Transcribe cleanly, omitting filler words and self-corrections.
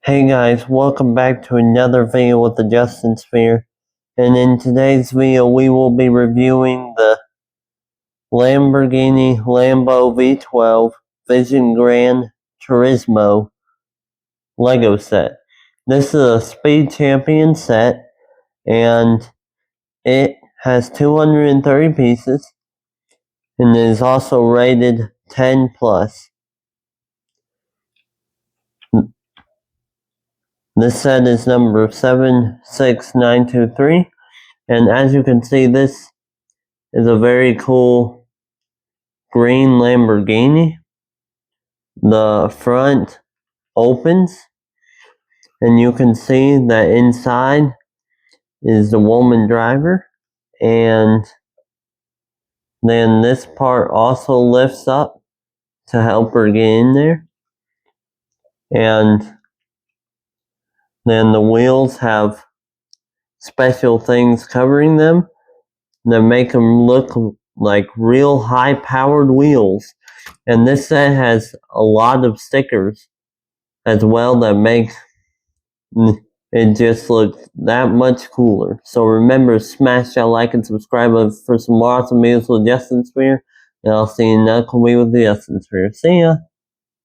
Hey guys, welcome back to another video with the Justin Sphere. And in today's video we will be reviewing the Lamborghini Lambo V12 Vision Gran Turismo LEGO set. This is a Speed Champion set and it has 230 pieces and is also rated 10 plus. This set is number 76923, and as you can see, this is a very cool green Lamborghini. The front opens, and you can see that inside is the woman driver, and then this part also lifts up to help her get in there, and then the wheels have special things covering them that make them look like real high-powered wheels. And this set has a lot of stickers as well that make it just look that much cooler. So remember, smash that like and subscribe for some more awesome videos with Justin Sphere, and I'll see you in another video with the Justin Sphere. See ya!